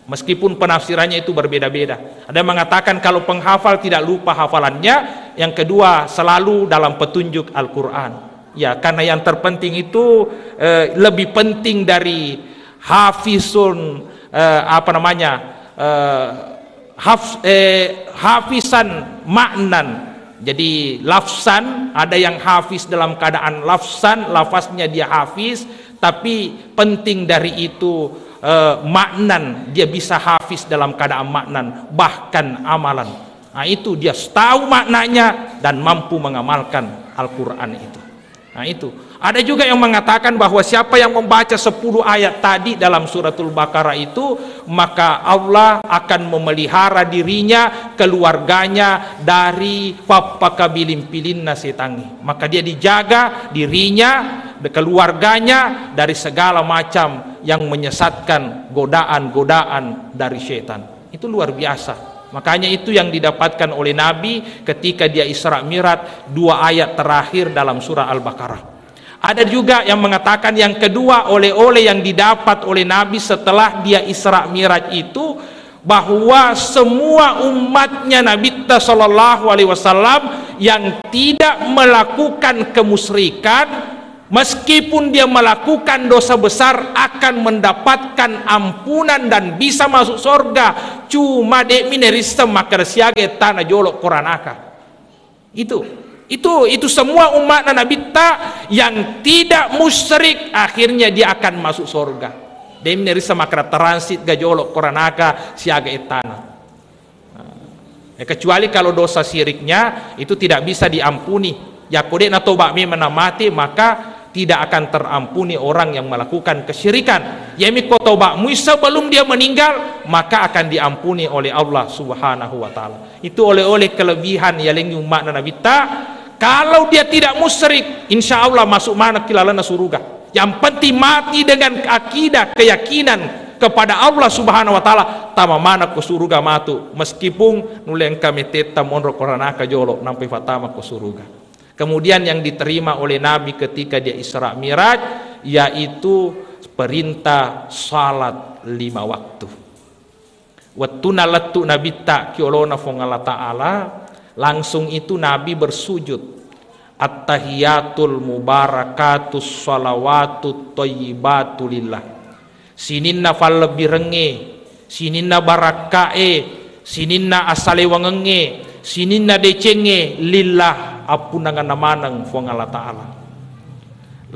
Meskipun penafsirannya itu berbeda-beda. Ada yang mengatakan kalau penghafal tidak lupa hafalannya, yang kedua selalu dalam petunjuk Al-Quran. Ya, karena yang terpenting itu lebih penting dari hafizun hafisan maknan. Jadi lafzan, ada yang hafiz dalam keadaan lafzan, lafaznya dia hafiz, tapi penting dari itu maknan, dia bisa hafiz dalam keadaan maknan, bahkan amalan. Nah, itu dia tahu maknanya dan mampu mengamalkan Al-Quran itu. Nah itu. Ada juga yang mengatakan bahwa siapa yang membaca 10 ayat tadi dalam suratul Baqarah itu, maka Allah akan memelihara dirinya, keluarganya dari papakabilin-pilinna setangi. Maka dia dijaga dirinya, keluarganya dari segala macam yang menyesatkan, godaan-godaan dari setan. Itu luar biasa. Makanya itu yang didapatkan oleh Nabi ketika dia Isra Mi'raj, 2 ayat terakhir dalam surah Al-Baqarah. Ada juga yang mengatakan yang kedua, oleh-oleh yang didapat oleh Nabi setelah dia Isra Mi'raj itu, bahwa semua umatnya Nabi sallallahu alaihi wasallam yang tidak melakukan kemusyrikan, meskipun dia melakukan dosa besar, akan mendapatkan ampunan dan bisa masuk surga. Cuma dek minerista maka siaga tanah jolok koranaka. Itu semua umat Nabi yang tidak musyrik, akhirnya dia akan masuk surga. Dek minerista maka transit gajolok koranaka siaga tanah. Kecuali kalau dosa syiriknya itu tidak bisa diampuni. Ya kodek na toba memang mati, maka tidak akan terampuni orang yang melakukan kesyirikan. Yami kotobakmu sebelum dia meninggal, maka akan diampuni oleh Allah Subhanahu wa taala. Itu oleh kelebihan yang umat Nabi ta. Kalau dia tidak musyrik, insya Allah masuk mana kilalana surga. Yang penting mati dengan akidah, keyakinan kepada Allah Subhanahu wa taala, tama mana ke surga matu, meskipun nuleng kami teta monro koranaka jolok nampai fatama ke surga. Kemudian yang diterima oleh Nabi ketika dia Isra Mi'raj, yaitu perintah salat 5 waktu. Wattuna lattu Nabi tak kiolona fongala ta'ala, langsung itu Nabi bersujud. At-tahiyatul mubarakatus salawatut thayyibatu lillah. Sininna fal lebih renge, sininna barakae, sininna asale wangenge, sininna decenge lillah apunangan namanang fong Allah Ta'ala.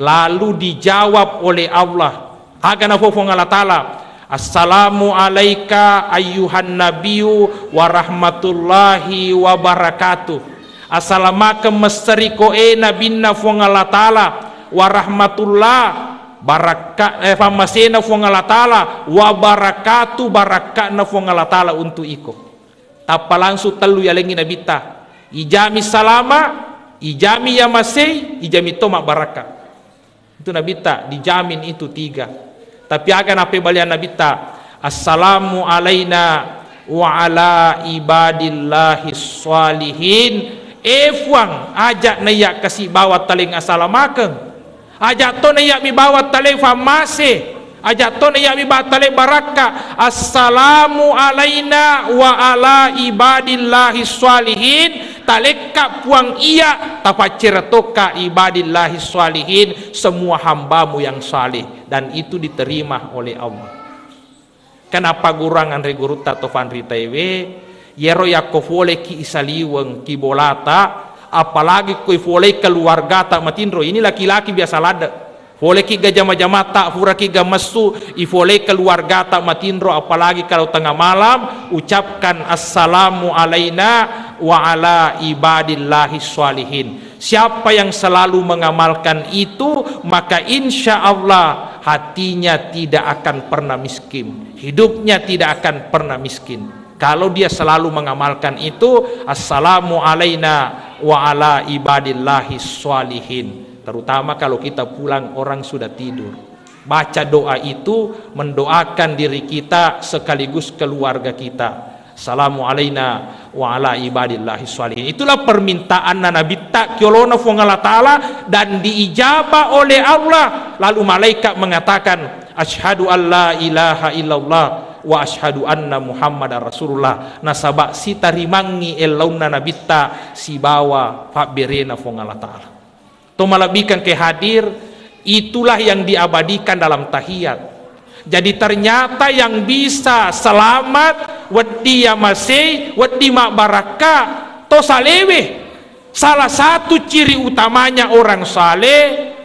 Lalu dijawab oleh Allah, agana fong Allah Ta'ala, assalamu alaika ayyuhan nabiyyu wa rahmatullahi wa barakatuh. Assalamaka masteriko nabinna fong Allah Ta'ala wa rahmatullah famasena fong Allah Ta'ala wa barakatuh barakatna fong Allah Ta'ala untuk iko. Tapa langsung telu yalengi nabita. Ijami salama, ijami yamasei, ijami tomak baraka. Itu Nabi tak dijamin itu 3. Tapi akan apa balian Nabi tak, assalamu alaina wa ala ibadillahi sholihin. Fuang ajak nayak kasih bawa taling asalamakeng, ajak to nayak mi bawa taling famase, ajak to nayak mi bawa taling baraka. Assalamu alaina wa ala ibadillahi sholihin. Taleka puang iya tapacir toka ibadillahi sholihin, semua hambamu yang salih, dan itu diterima oleh Allah. Kenapa gurangan reguruta tofan ritaiwe yero yakofole ki isaliweng ki bolata, apalagi koi fole keluarga tak matindro. Ini laki-laki biasa lada fole ki gajama-jama tak fura ki gamassu ifole keluarga tak matindro, apalagi kalau tengah malam ucapkan assalamu alaina wa ala ibadillahi sholihin. Siapa yang selalu mengamalkan itu, maka insya Allah hatinya tidak akan pernah miskin, hidupnya tidak akan pernah miskin. Kalau dia selalu mengamalkan itu, assalamu alaina wa ala ibadillahi sholihin. Terutama kalau kita pulang orang sudah tidur, baca doa itu mendoakan diri kita sekaligus keluarga kita. Assalamu alaina wa ala ibadillahi sholihin. Itulah permintaan Nabi tak kiolona fong Allah Ta'ala, dan diijabah oleh Allah. Lalu malaikat mengatakan, asyhadu an la ilaha illallah wa asyhadu anna muhammadar rasulullah. Nasabak si tarimangi elauna Nabi tak si bawa fa berena fong Allah Ta'ala. To malabikan ke hadir, itulah yang diabadikan dalam tahiyat. Jadi ternyata yang bisa selamat wedi yamasei, wedi mak baraka, to salewe. Salah satu ciri utamanya orang saleh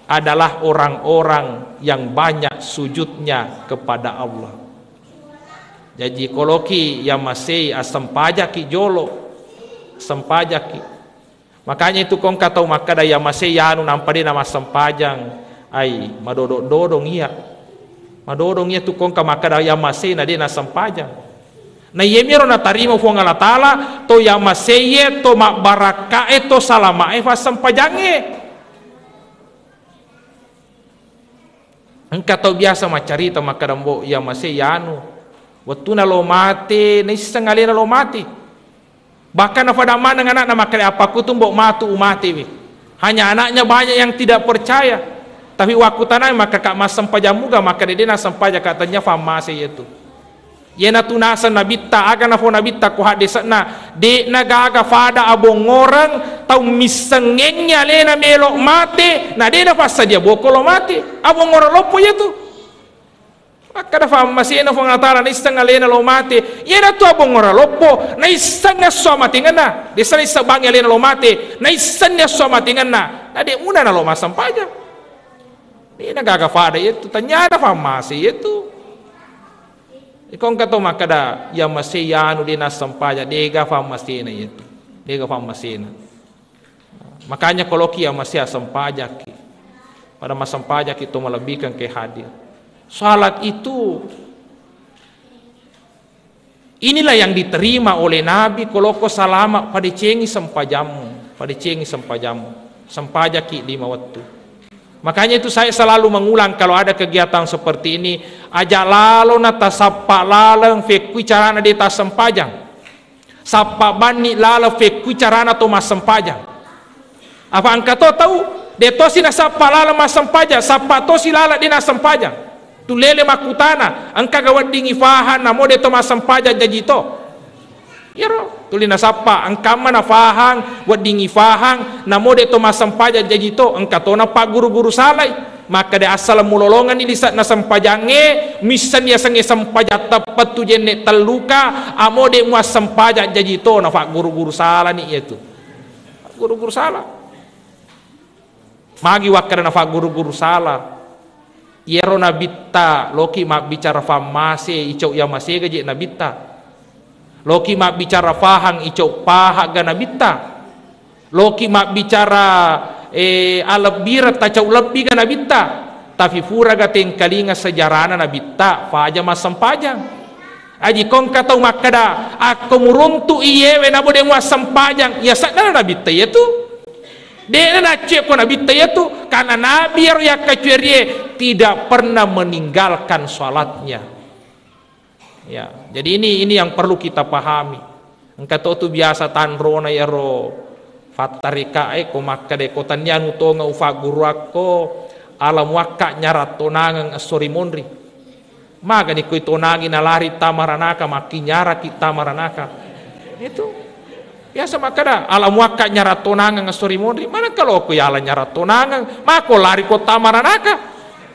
adalah orang-orang yang banyak sujudnya kepada Allah. Jadi koloki yamasei asam pajaki jolo, asam pajaki. Makanya itu kong katau maka daya masih yanu nampak dia nama sempajang ai madodong iya. Madodong iya tu kong ka maka daya masih na dia na sempajang. Na yemiro na tarima fu Allah taala to ya masih to mak baraka to salama fa sempajange. Engkau tahu biasa macari to maka dambo ya masih yanu. Waktu na lo mati, na isengali na lo mati. Bahkan pada mana anak nama kali apa ku tuh mbok matu umati. Hanya anaknya banyak yang tidak percaya. Tapi waktu tanah maka kak mas sempajamuga maka dia na sempaja katanya famasi itu. Yena tunasa nabita aga na fo nabita ku hadis na de nagaga fada abong orang tau misengenya lena melok mati na de na fasa dia bokolo mati abong orang lopo itu. Maka dafa masih na fong natara na isang alena lo mati yena tu abong ora lopo na isang na so matingan na de sa isa bang alena lo mati na isang na so matingan na de una na lo masampaja di nagagafada itu tanya dafa masih itu ikong kato makada ya masih yanu di nasampaja de gafa masih na itu de gafa masih na makanya kalau kia masih sampaja ki pada masampaja kita melebihkan ke hadir. Salat itu inilah yang diterima oleh Nabi kalau kau salama pada cengi sempajamu, pada cengi sempajamu, sempajaki 5 waktu. Makanya itu saya selalu mengulang kalau ada kegiatan seperti ini, aja lalu nata sapa lalang fekui carana di tas sempajang, sapa bani lalang fekui carana to mas sempajang. Apa angka tahu? Detosi na sapa lalang mas sempajang, sapa tosi lala di nas sempajang. Tu lele makutana angka gawat dingi fahan namo de to masampaja jajito yero tulina sapa angka mana fahang wad dingi fahang namo de to masampaja jajito angka to na pak guru-guru salai maka de asal mulolongan ini saat na sampajange misan ya sange sampaja tepat tu jenne teluka amo de muas sampaja jajito na pak guru-guru salah ni itu guru-guru salah magi wakar na pak guru-guru salah. Yero nabita loki mak bicara famase icau ya masih gaji nabita loki mak bicara fahang icau paha ga nabita loki mak bicara alabira tacau lebih ga nabita tapi fura ga tengkalinga sejarana nabita faja mas sempajang aji kong katau makada aku muruntu iyewe nabo de mas sempajang ya sadar nabita itu dia nak cek ko nabi itu karena nabi ya kacurie tidak pernah meninggalkan salatnya. Ya, jadi ini yang perlu kita pahami. Engkau tu biasa tanrona ya ro fatarika ko makka de kotannya nutonga ufa guru ako alam wakka nyarat tonangang asori monri. Maga ni ko tonangi nalari tamaranaka maki nyara kita maranaka. Itu biasa makada alam waka nyarat tonangan ngasori mondri mana kalau aku ya ala nyarat tonangan mako lari kota maranaka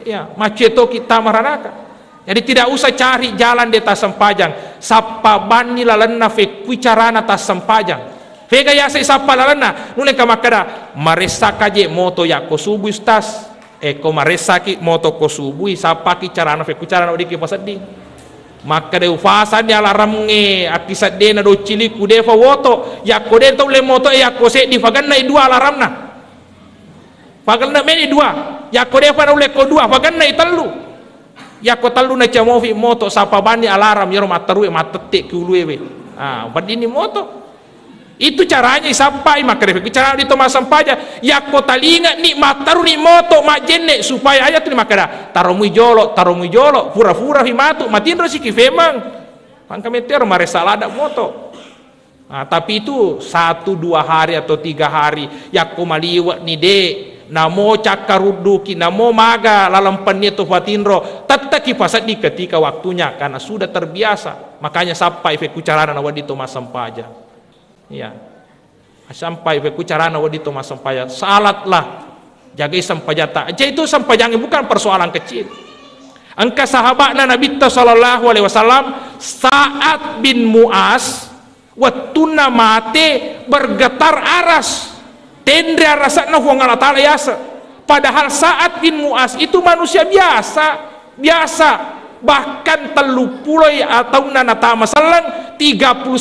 ya maceto kita maranaka jadi tidak usah cari jalan di tas sempajang sapa bani lalenna fe kuicarana tas sempajang vega ya se sapa lalenna nule ka makada maresa kaje moto ya ko subu stas ko maresa ki moto ko subu sapa ki carana fe kuicarana odiki pasadi maka de ufasan ya laramnge akisat de na do ciliku de fa woto ya ko de to le moto ya ko se di faganna i dua laramna faganna meni dua ya ko de fa le ko dua faganna i tallu ya ko tallu na chamofi moto sapa bani alaram yoro mataru matete kuluwe ah badini moto itu caranya sampai maka de cara di to masampaja ya ko talinga ni mataru ni moto majenne supaya ayat ni makada taromu jolo pura-pura himatu matin rosi kifemang pangka meteor mare salada moto nah, tapi itu 1-2 hari atau 3 hari ya ko maliwa ni de namo cakaruduki namo maga lalampan itu fatinro tataki pasat di ketika waktunya karena sudah terbiasa makanya sampai fe kucarana na wadi to masampaja ya sampai beku carana wadi to masampaya salatlah jaga sampajata aja itu sampajang bukan persoalan kecil angka sahabatna Nabi sallallahu alaihi wasallam Sa'ad bin Mu'az wattuna mate bergetar aras tendre arasana wong Allah taala yasa padahal Sa'ad bin Mu'az itu manusia biasa bahkan 30 atau nanata masalan 39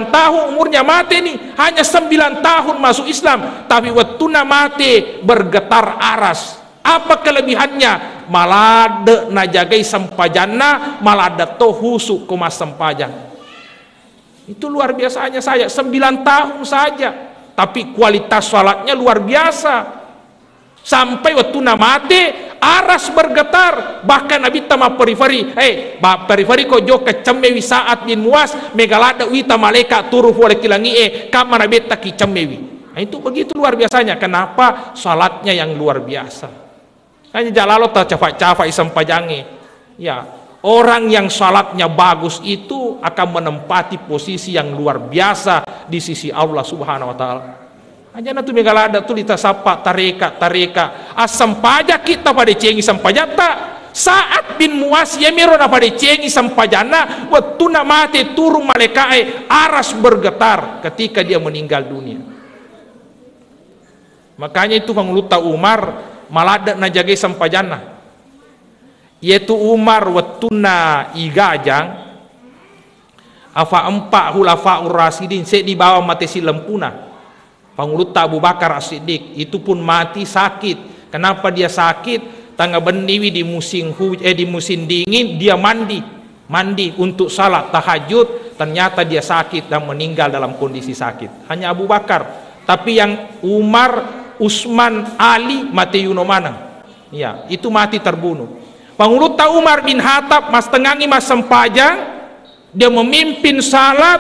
tahun umurnya mati nih, hanya 9 tahun masuk Islam, tapi waktuna mati bergetar aras. Apa kelebihannya? Malade na jagai sampajana, malada to husuk kumas sampajan. Itu luar biasanya saya, 9 tahun saja, tapi kualitas salatnya luar biasa. Sampai waktu mati aras bergetar, bahkan Nabi tama periferi periferi ko jo kecemmewi saat bin Muas megalada wita malaikat turu oleh kilangi kama Nabi taki cemmewi. Nah, itu begitu luar biasanya. Kenapa? Salatnya yang luar biasa. Hanya jalalo ta cafa-cafa isam pajangi. Ya, orang yang salatnya bagus itu akan menempati posisi yang luar biasa di sisi Allah Subhanahu wa taala. Aja na tu megalada tu lita sapa tareka asam pajak kita pada cengi sampajata saat bin Muas yemiro na pada cengi sampajana waktu na mati turun malaikat aras bergetar ketika dia meninggal dunia. Makanya itu panguluta Umar malada na jagai sampajana, yaitu Umar waktu na igajang afa empat hulafa urasidin se di bawah mati si lempuna. Panguluta Abu Bakar As-Siddiq itu pun mati sakit. Kenapa dia sakit? Tangga beniwi di musim dingin dia mandi untuk salat tahajud, ternyata dia sakit dan meninggal dalam kondisi sakit. Hanya Abu Bakar. Tapi yang Umar, Utsman, Ali mati yunomana. Ya, itu mati terbunuh. Panguluta Umar bin Khattab mas tengangi mas sempajang, dia memimpin salat,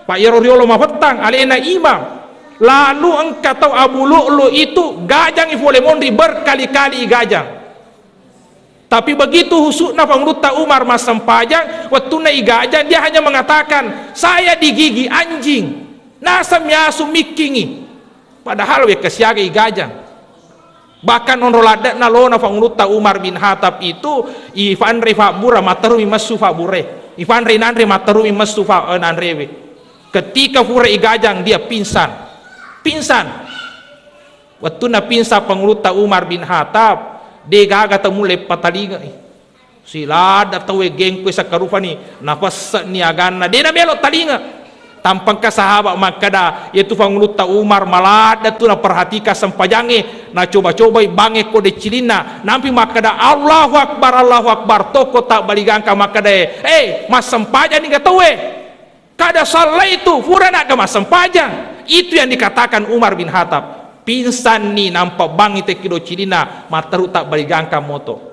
Pak Yeroriolo mafetang alena imam. Lalu engkau tahu Abu Lu'lu itu gajang ifole mondri berkali-kali gajang. Tapi begitu husukna panguluta Umar mas sempajang waktu na igajang, dia hanya mengatakan saya digigi anjing nasam yasu mikingi, padahal we kesiaga igajang. Bahkan onrolada na lona panguluta Umar bin Khattab itu Ivan Rifabura matarumi masu fabure, Ivan Rinandre matarumi masu fa nanrewe. Ketika fure igajang dia pingsan. Waktu na pinsa panguluta Umar bin Khattab de gaga temule patalinga sila datawe gengku sa karupa ni napas ni agana de na belok talinga tampang ka sahabat makada yaitu panguluta Umar malada tu na perhatika sampajange na coba-coba bange ko de cilina nampi makada Allahu Akbar toko tak baligangka makada mas sampajan ni gatawe kada salah itu furana ka mas sampajan. Itu yang dikatakan Umar bin Khattab. Pinsan ni nampak bang ite kido cilina mataru tak baligangka moto.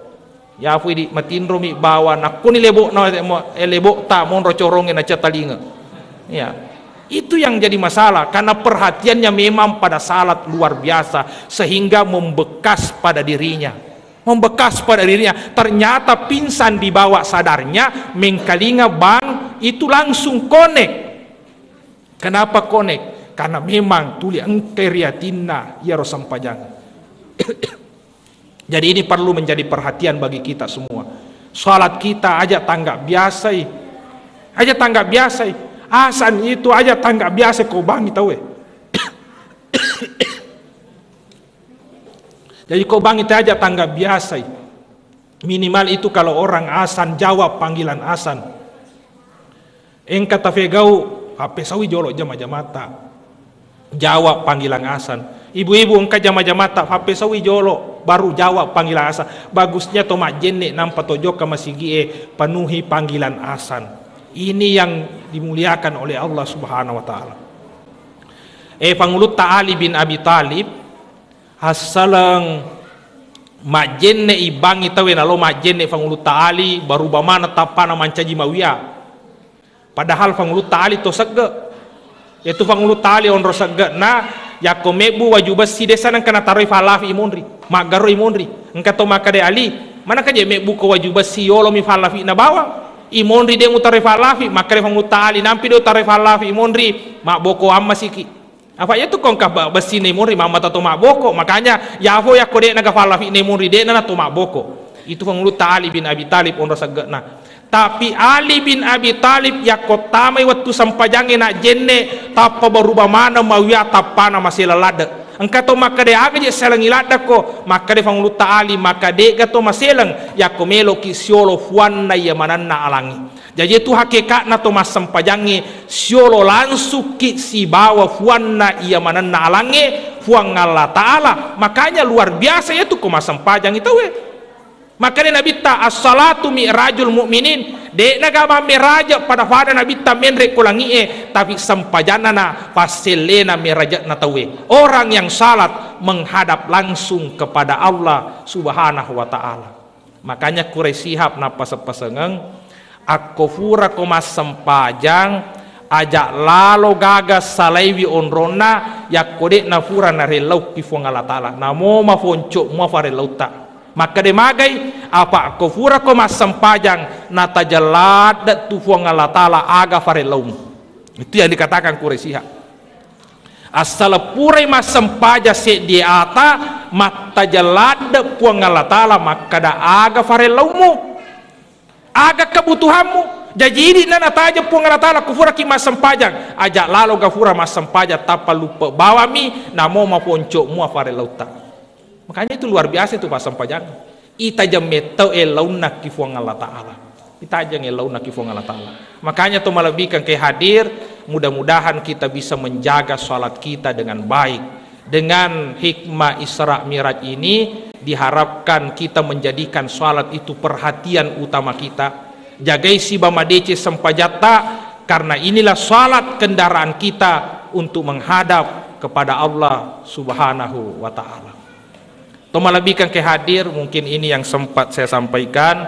Ya fu di matinro mi bawa nakuni lebok na lebok ta monro coronge na catalinga. Ya. Itu yang jadi masalah karena perhatiannya memang pada salat luar biasa sehingga membekas pada dirinya. Ternyata pingsan di bawah sadarnya mengkalinga bang itu langsung connect. Kenapa connect? Karena memang tuli engkeriatina ya rosampajang. Jadi ini perlu menjadi perhatian bagi kita semua. Salat kita aja tanggap biasa, asan itu aja tanggap biasa kau bangi tahu. Jadi kau bangi aja tanggap biasa. Minimal itu kalau orang asan jawab panggilan asan. Engkau tafegau HP sawi jolok jama-jamata. Jawab panggilan asan. Ibu-ibu engkau jama-jamata HP sawi jolok baru jawab panggilan asan. Bagusnya tomak jenne nampak tojo ka masigi penuhi panggilan asan. Ini yang dimuliakan oleh Allah Subhanahu wa taala. Panguluta Ali bin Abi Talib hasalang majenne ibangi tawe nalo majenne panguluta Ali baru bamana tapana mancaji mawia. Padahal panguluta Ali to sagga yaitu panguluta Ali onro sagga na yakomebu wajubas si desa nang kana taroi falafi imondri magaro imondri engkato makade Ali mana kaje mebu ko wajubas si yolo mi falafi na bawang imondri de mutare falafi makare panguluta Ali nampi do tare falafi imondri mak boko amma siki apa itu kongkah besi nemuri mama tato mak boko makanya yafo yakode naga falafi nemuri de na to mak boko itu panguluta Ali bin Abi Talib onro sagga na. Tapi Ali bin Abi Talib yakotamai waktu sampajange nak jenne tapa berubah mana mawia tapana masih lalada engka to maka de aga je selang ilada ko maka de fangulu taali maka de ga to maselang ya ko melo ki siolo fuanna ya mananna alangi. Jadi itu hakikatna to mas sempajangi siolo langsung ki si bawa fuanna ia mananna alangi fuang Allah taala. Makanya luar biasa itu ko mas sempajang itu we. Makanya Nabi ta as-salatu mi'rajul mu'minin de nagama miraja pada fada Nabi ta menre kulangi tapi sempajanana paselena miraja na tawe. Orang yang salat menghadap langsung kepada Allah Subhanahu wa taala. Makanya kuresihap napa sepasengeng akofura komas sempajang ajak lalo gagas salaiwi onrona yakode na fura na relau ki fuang Allah taala. Namo ma fonco mo fare lauta. Maka de magai apa kofura ko mas sempajang nata jalad tu fuang Allah taala aga fare laum. Itu yang dikatakan kuresiha. Asal pure mas sempaja se di ata mata jalad fuang Allah taala maka da aga fare laumu. Aga kebutuhanmu. Jadi ini nana taja puang Allah taala kufura ki mas sempajang ajak lalu gafura mas sempaja tapa lupa bawa mi namo ma ponco mu fare lauta. Makanya itu luar biasa itu pas sempajang. Ita jametau elauna ki fuang Allah taala. Ita jang elauna ki fuang Allah taala. Makanya tu malebihkan ke hadir, mudah-mudahan kita bisa menjaga salat kita dengan baik. Dengan hikmah Isra Miraj ini diharapkan kita menjadikan salat itu perhatian utama kita. Jagai si bamadece sempajata karena inilah salat kendaraan kita untuk menghadap kepada Allah Subhanahu wa taala. Tomalabihkan ke hadir, mungkin ini yang sempat saya sampaikan.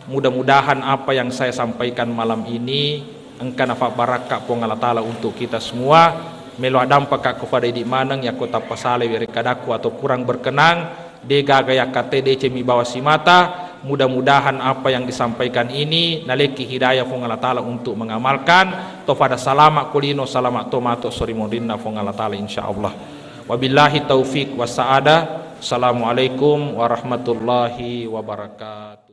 Mudah-mudahan apa yang saya sampaikan malam ini engkau nafak barakah pong Allah taala untuk kita semua. Melo dampak kepada di manang ya kota pasale wirikadaku atau kurang berkenan dega gaya KTD mi bawa si mata. Mudah-mudahan apa yang disampaikan ini naleki hidayah pong Allah taala untuk mengamalkan. Tofada salamat kulino salamat tomato sorimodinna pong Allah taala insyaallah. Wabillahi taufik wa sa'adah. Assalamualaikum warahmatullahi wabarakatuh.